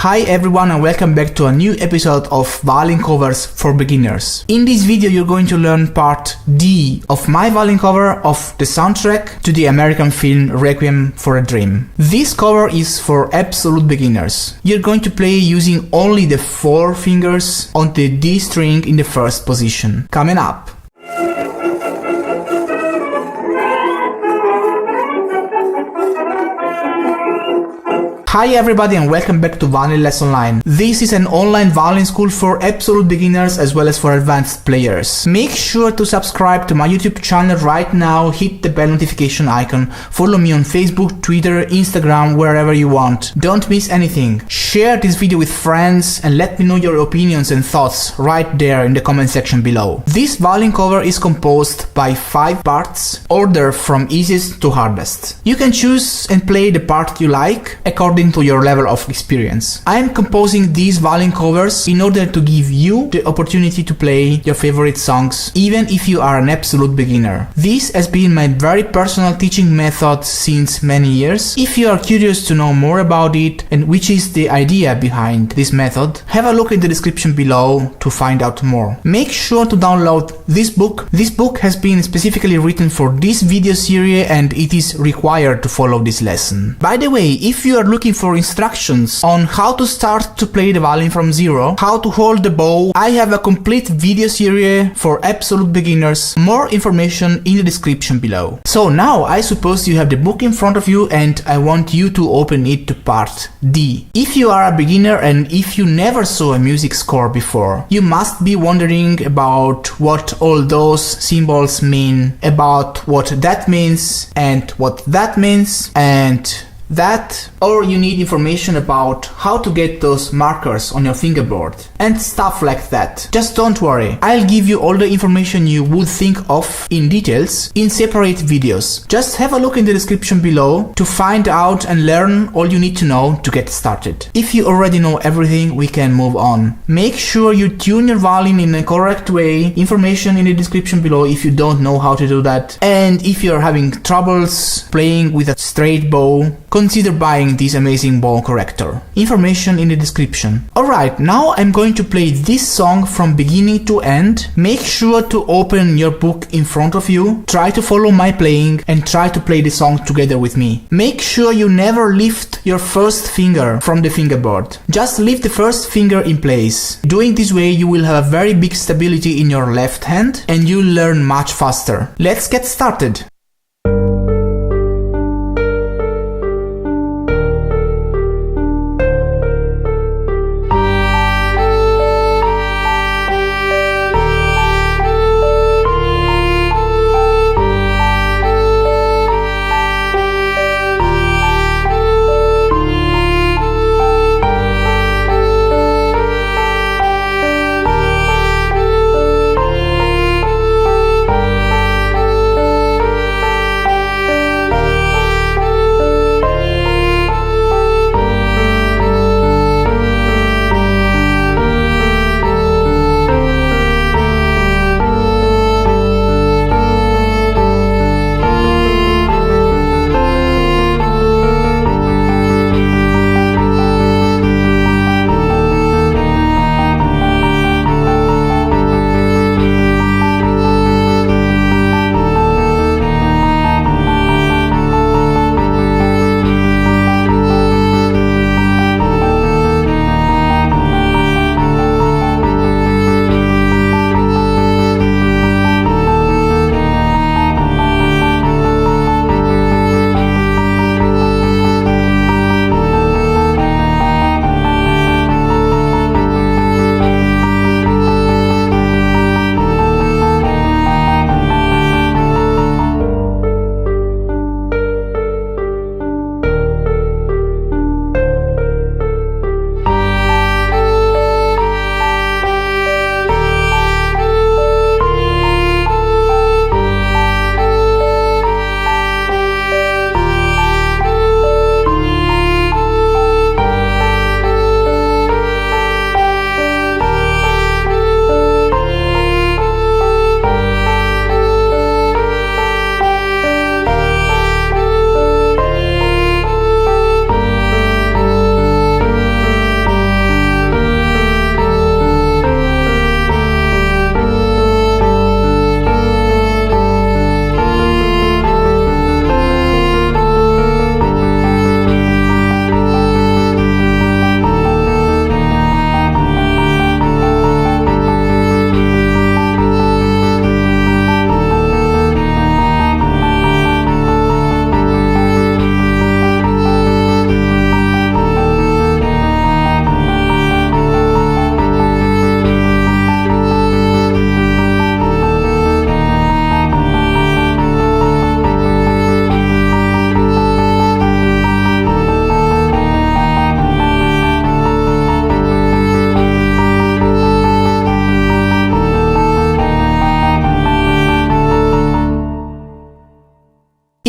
Hi everyone and welcome back to a new episode of violin covers for beginners. In this video you're going to learn part D of my violin cover of the soundtrack to the American film Requiem for a Dream. This cover is for absolute beginners. You're going to play using only the 4 fingers on the D string in the first position. Coming up. Hi everybody and welcome back to Violin Lesson Online. This is an online violin school for absolute beginners as well as for advanced players. Make sure to subscribe to my YouTube channel right now, hit the bell notification icon, follow me on Facebook, Twitter, Instagram, wherever you want. Don't miss anything. Share this video with friends and let me know your opinions and thoughts right there in the comment section below. This violin cover is composed by 5 parts, ordered from easiest to hardest. You can choose and play the part you like according to your level of experience. I am composing these violin covers in order to give you the opportunity to play your favorite songs even if you are an absolute beginner. This has been my very personal teaching method since many years. If you are curious to know more about it and which is the idea behind this method, have a look in the description below to find out more. Make sure to download this book. This book has been specifically written for this video series and it is required to follow this lesson. By the way, if you are looking for instructions on how to start to play the violin from zero, how to hold the bow, I have a complete video series for absolute beginners. More information in the description below. So now I suppose you have the book in front of you and I want you to open it to part D. If you are a beginner and if you never saw a music score before, you must be wondering about what all those symbols mean, about what that means and what that means and that, or you need information about how to get those markers on your fingerboard and stuff like that. Just don't worry, I'll give you all the information you would think of in details in separate videos. Just have a look in the description below to find out and learn all you need to know to get started. If you already know everything, we can move on. Make sure you tune your violin in a correct way. Information in the description below if you don't know how to do that. And if you're having troubles playing with a straight bow, consider buying this amazing bow corrector. Information in the description. Alright, now I'm going to play this song from beginning to end. Make sure to open your book in front of you, try to follow my playing and try to play the song together with me. Make sure you never lift your first finger from the fingerboard. Just leave the first finger in place. Doing this way you will have a very big stability in your left hand and you'll learn much faster. Let's get started.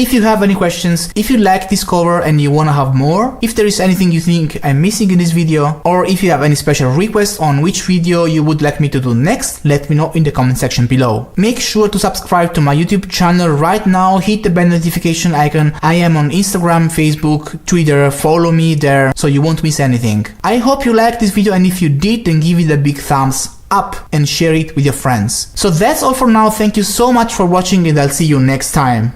If you have any questions, if you like this cover and you wanna have more, if there is anything you think I'm missing in this video, or if you have any special requests on which video you would like me to do next, let me know in the comment section below. Make sure to subscribe to my YouTube channel right now, hit the bell notification icon. I am on Instagram, Facebook, Twitter, follow me there so you won't miss anything. I hope you liked this video, and if you did, then give it a big thumbs up and share it with your friends. So that's all for now. Thank you so much for watching, and I'll see you next time.